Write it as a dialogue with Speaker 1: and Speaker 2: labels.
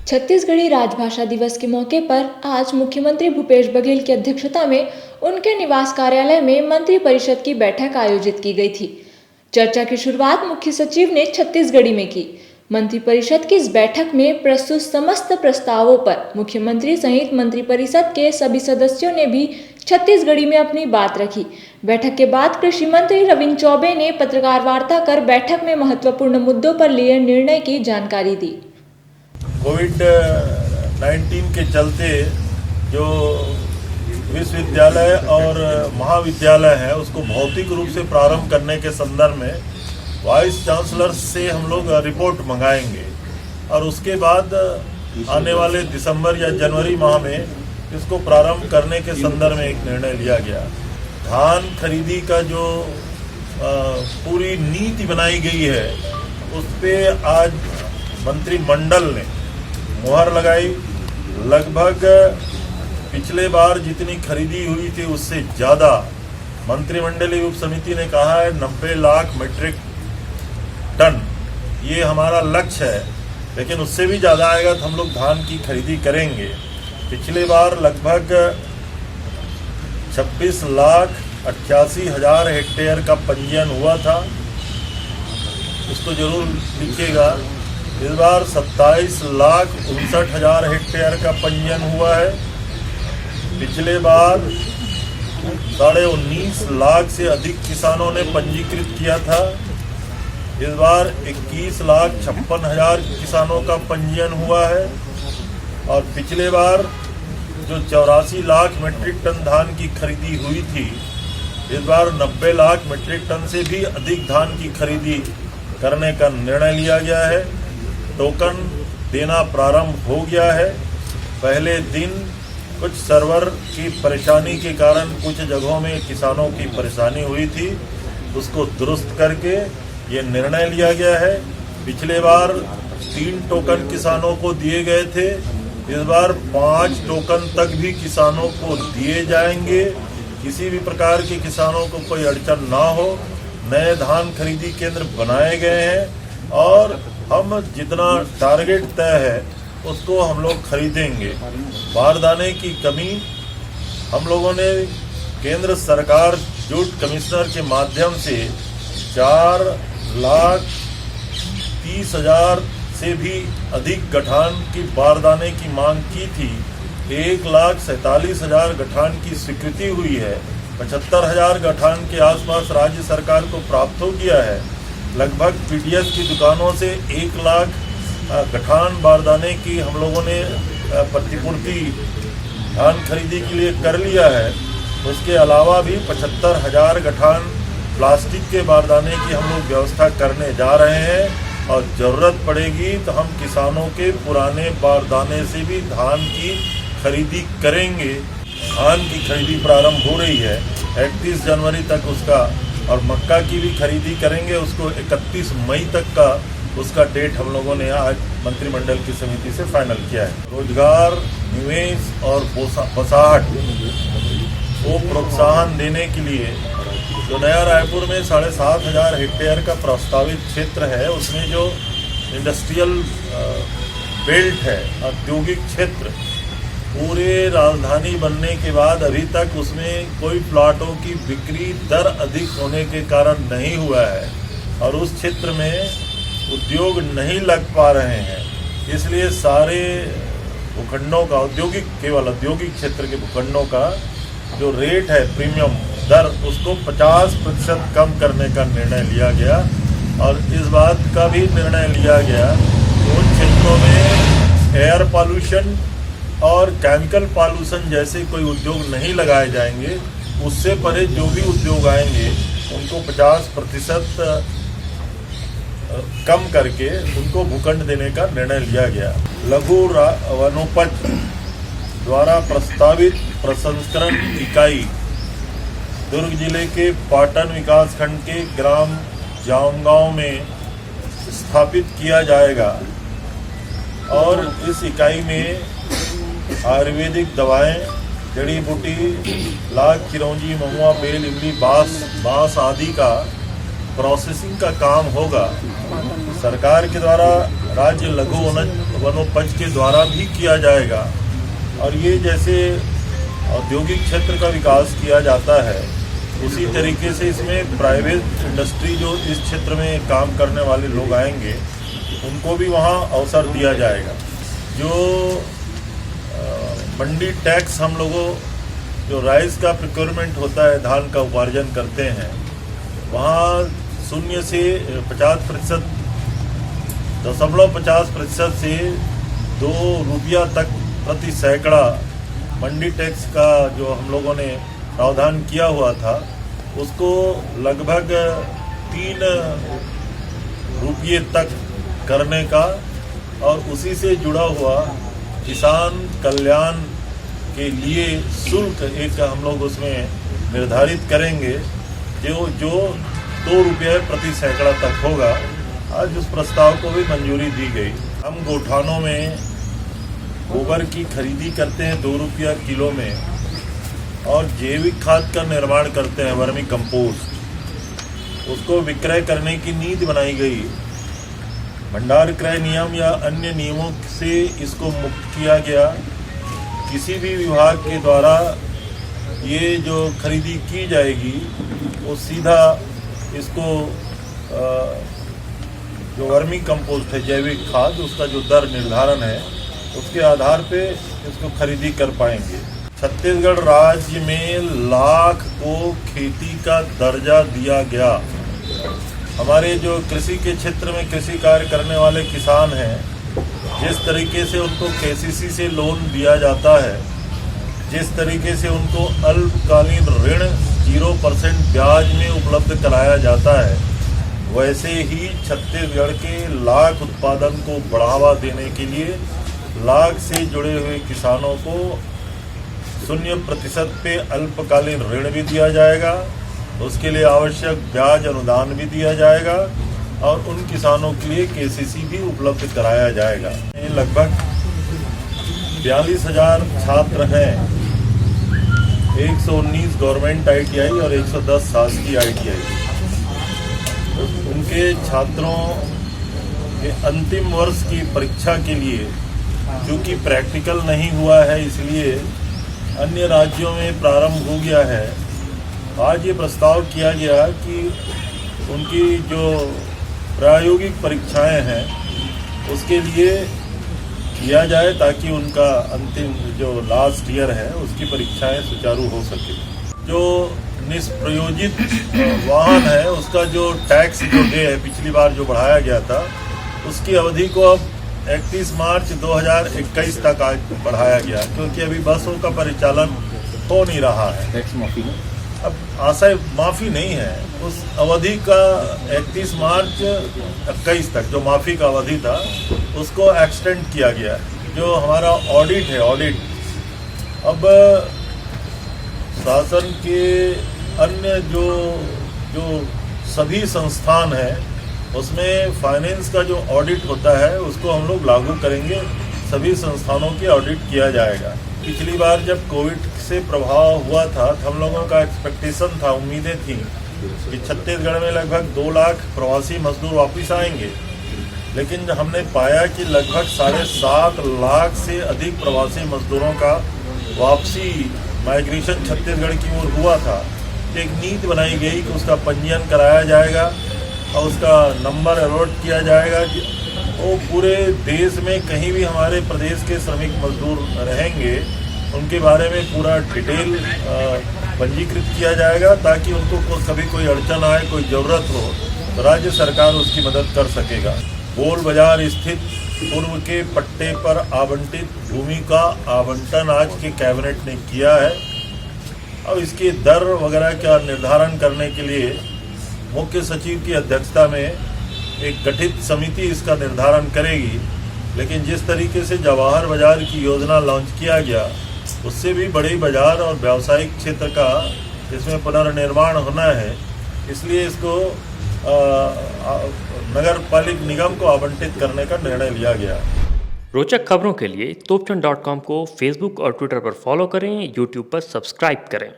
Speaker 1: छत्तीसगढ़ी राजभाषा दिवस के मौके पर आज मुख्यमंत्री भूपेश बघेल की अध्यक्षता में उनके निवास कार्यालय में मंत्रिपरिषद की बैठक आयोजित की गई थी। चर्चा की शुरुआत मुख्य सचिव ने छत्तीसगढ़ी में की। मंत्रिपरिषद की इस बैठक में प्रस्तुत समस्त प्रस्तावों पर मुख्यमंत्री सहित मंत्रिपरिषद के सभी सदस्यों ने भी छत्तीसगढ़ी में अपनी बात रखी। बैठक के बाद कृषि मंत्री रविन्द्र चौबे ने पत्रकार वार्ता कर बैठक में महत्वपूर्ण मुद्दों पर लिए निर्णय की जानकारी दी।
Speaker 2: कोविड-19 के चलते जो विश्वविद्यालय और महाविद्यालय है उसको भौतिक रूप से प्रारंभ करने के संदर्भ में वाइस चांसलर से हम लोग रिपोर्ट मंगाएंगे और उसके बाद आने वाले दिसंबर या जनवरी माह में इसको प्रारंभ करने के संदर्भ में एक निर्णय लिया गया। धान खरीदी का जो पूरी नीति बनाई गई है उस पर आज मंत्रिमंडल ने मुहर लगाई। लगभग पिछले बार जितनी खरीदी हुई थी उससे ज़्यादा मंत्रिमंडलीय उप समिति ने कहा है 90 लाख मीट्रिक टन ये हमारा लक्ष्य है, लेकिन उससे भी ज़्यादा आएगा तो हम लोग धान की खरीदी करेंगे। पिछले बार लगभग 26,88,000 हेक्टेयर का पंजीयन हुआ था, उसको जरूर लिखिएगा। इस बार 27,59,000 हेक्टेयर का पंजीयन हुआ है। पिछले बार 19.5 लाख से अधिक किसानों ने पंजीकृत किया था। इस बार 21,56,000 किसानों का पंजीयन हुआ है और पिछले बार जो 84 लाख मीट्रिक टन धान की खरीदी हुई थी, इस बार 90 लाख मीट्रिक टन से भी अधिक धान की खरीदी करने का निर्णय लिया गया है। टोकन देना प्रारंभ हो गया है। पहले दिन कुछ सर्वर की परेशानी के कारण कुछ जगहों में किसानों की परेशानी हुई थी, उसको दुरुस्त करके ये निर्णय लिया गया है। पिछले बार 3 टोकन किसानों को दिए गए थे, इस बार 5 टोकन तक भी किसानों को दिए जाएंगे। किसी भी प्रकार के किसानों को कोई अड़चन ना हो। नए धान खरीदी केंद्र बनाए गए हैं और हम जितना टारगेट तय है उसको हम लोग खरीदेंगे। बारदाने की कमी हम लोगों ने केंद्र सरकार जूट कमिश्नर के माध्यम से 4,30,000 से भी अधिक गठान की बारदाने की मांग की थी। 1,47,000 गठान की स्वीकृति हुई है। 75,000 गठान के आसपास राज्य सरकार को प्राप्त हो गया है। लगभग पीडीएस की दुकानों से 1 लाख गठान बारदाने की हम लोगों ने प्रतिपूर्ति धान खरीदी के लिए कर लिया है। उसके अलावा भी 75,000 गठान प्लास्टिक के बारदाने की हम लोग व्यवस्था करने जा रहे हैं और ज़रूरत पड़ेगी तो हम किसानों के पुराने बारदाने से भी धान की खरीदी करेंगे। धान की खरीदी प्रारंभ हो रही है 31 जनवरी तक उसका, और मक्का की भी खरीदी करेंगे, उसको 31 मई तक का उसका डेट हम लोगों ने आज मंत्रिमंडल की समिति से फाइनल किया है। रोजगार, निवेश और बसाहट को प्रोत्साहन देने के लिए जो नया रायपुर में 7,500 हेक्टेयर का प्रस्तावित क्षेत्र है उसमें जो इंडस्ट्रियल बेल्ट है, औद्योगिक क्षेत्र, पूरे राजधानी बनने के बाद अभी तक उसमें कोई प्लाटों की बिक्री दर अधिक होने के कारण नहीं हुआ है और उस क्षेत्र में उद्योग नहीं लग पा रहे हैं। इसलिए सारे भूखंडों का केवल औद्योगिक क्षेत्र के भूखंडों का जो रेट है प्रीमियम दर उसको 50% कम करने का निर्णय लिया गया और इस बात का भी निर्णय लिया गया कि उन क्षेत्रों में एयर पॉल्यूशन और केमिकल पॉल्यूशन जैसे कोई उद्योग नहीं लगाए जाएंगे। उससे परे जो भी उद्योग आएंगे उनको 50% कम करके उनको भूखंड देने का निर्णय लिया गया। लघु वनोपज द्वारा प्रस्तावित प्रसंस्करण इकाई दुर्ग जिले के पाटन विकासखंड के ग्राम जामगांव में स्थापित किया जाएगा और इस इकाई में आयुर्वेदिक दवाएं, जड़ी बूटी, लाख, चिरौंजी, महुआ, बेल, इमली, बांस आदि का प्रोसेसिंग का काम होगा। सरकार के द्वारा राज्य लघु वनोपज के द्वारा भी किया जाएगा। और ये जैसे औद्योगिक क्षेत्र का विकास किया जाता है, उसी तरीके से इसमें प्राइवेट इंडस्ट्री जो इस क्षेत्र में काम करने वाले लोग आएंगे, उनको भी वहाँ अवसर दिया जाएगा। जो मंडी टैक्स हम लोगों जो राइस का प्रोक्योरमेंट होता है, धान का उपार्जन करते हैं, वहाँ 0 से 50% 0.50% से 2 रुपया तक प्रति सैकड़ा मंडी टैक्स का जो हम लोगों ने प्रावधान किया हुआ था, उसको लगभग 3 रुपये तक करने का, और उसी से जुड़ा हुआ किसान कल्याण के लिए शुल्क एक हम लोग उसमें निर्धारित करेंगे, जो 2 रुपये प्रति सैकड़ा तक होगा। आज उस प्रस्ताव को भी मंजूरी दी गई। हम गोठानों में गोबर की खरीदी करते हैं 2 रुपया किलो में, और जैविक खाद का निर्माण करते हैं, वर्मी कंपोस्ट, उसको विक्रय करने की नीति बनाई गई। भंडार क्रय नियम या अन्य नियमों से इसको मुक्त किया गया। किसी भी विभाग के द्वारा ये जो खरीदी की जाएगी, वो सीधा इसको जो वर्मी कंपोस्ट है, जैविक खाद, उसका जो दर निर्धारण है, उसके आधार पे इसको खरीदी कर पाएंगे। छत्तीसगढ़ राज्य में लाख को खेती का दर्जा दिया गया। हमारे जो कृषि के क्षेत्र में कृषि कार्य करने वाले किसान हैं, जिस तरीके से उनको केसीसी से लोन दिया जाता है, जिस तरीके से उनको अल्पकालीन ऋण 0% ब्याज में उपलब्ध कराया जाता है, वैसे ही छत्तीसगढ़ के लाख उत्पादन को बढ़ावा देने के लिए लाख से जुड़े हुए किसानों को 0% पे अल्पकालीन ऋण भी दिया जाएगा। उसके लिए आवश्यक ब्याज अनुदान भी दिया जाएगा, और उन किसानों के लिए केसीसी भी उपलब्ध कराया जाएगा। लगभग 42,000 छात्र हैं, 119 गवर्नमेंट ITI और 110 शासकीय ITI। उनके छात्रों के अंतिम वर्ष की परीक्षा के लिए, क्योंकि प्रैक्टिकल नहीं हुआ है, इसलिए अन्य राज्यों में प्रारंभ हो गया है। आज ये प्रस्ताव किया गया कि उनकी जो प्रायोगिक परीक्षाएं हैं, उसके लिए किया जाए, ताकि उनका अंतिम जो लास्ट ईयर है, उसकी परीक्षाएं सुचारू हो सके। जो निष्प्रयोजित वाहन है, उसका जो टैक्स जो डे है, पिछली बार जो बढ़ाया गया था, उसकी अवधि को अब 31 मार्च 2021 तक आज बढ़ाया गया, क्योंकि अभी बसों का परिचालन हो नहीं रहा है।
Speaker 3: टैक्स माफी में
Speaker 2: अब आशय माफ़ी नहीं है, उस अवधि का 31 मार्च 21 तक जो माफ़ी का अवधि था, उसको एक्सटेंड किया गया। जो हमारा ऑडिट है, ऑडिट अब शासन के अन्य जो सभी संस्थान हैं, उसमें फाइनेंस का जो ऑडिट होता है, उसको हम लोग लागू करेंगे। सभी संस्थानों की ऑडिट किया जाएगा। पिछली बार जब कोविड से प्रभाव हुआ था, तो हम लोगों का एक्सपेक्टेशन था, उम्मीदें थी कि छत्तीसगढ़ में लगभग 2 लाख प्रवासी मजदूर वापस आएंगे, लेकिन हमने पाया कि लगभग 7.5 लाख से अधिक प्रवासी मजदूरों का वापसी माइग्रेशन छत्तीसगढ़ की ओर हुआ था। एक नीति बनाई गई कि उसका पंजीयन कराया जाएगा और उसका नंबर अलॉट किया जाएगा। वो पूरे देश में कहीं भी हमारे प्रदेश के श्रमिक मजदूर रहेंगे, उनके बारे में पूरा डिटेल पंजीकृत किया जाएगा, ताकि उनको कभी कोई अड़चन आए, कोई ज़रूरत हो, तो राज्य सरकार उसकी मदद कर सकेगा। गोल बाजार स्थित पूर्व के पट्टे पर आवंटित भूमि का आवंटन आज के कैबिनेट ने किया है। अब इसकी दर वगैरह का निर्धारण करने के लिए मुख्य सचिव की अध्यक्षता में एक गठित समिति इसका निर्धारण करेगी। लेकिन जिस तरीके से जवाहर बाजार की योजना लॉन्च किया गया, उससे भी बड़े बाजार और व्यावसायिक क्षेत्र का इसमें पुनर्निर्माण होना है, इसलिए इसको नगर पालिक निगम को आवंटित करने का निर्णय लिया गया।
Speaker 4: रोचक खबरों के लिए तोपचन.com को फेसबुक और ट्विटर पर फॉलो करें, यूट्यूब पर सब्सक्राइब करें।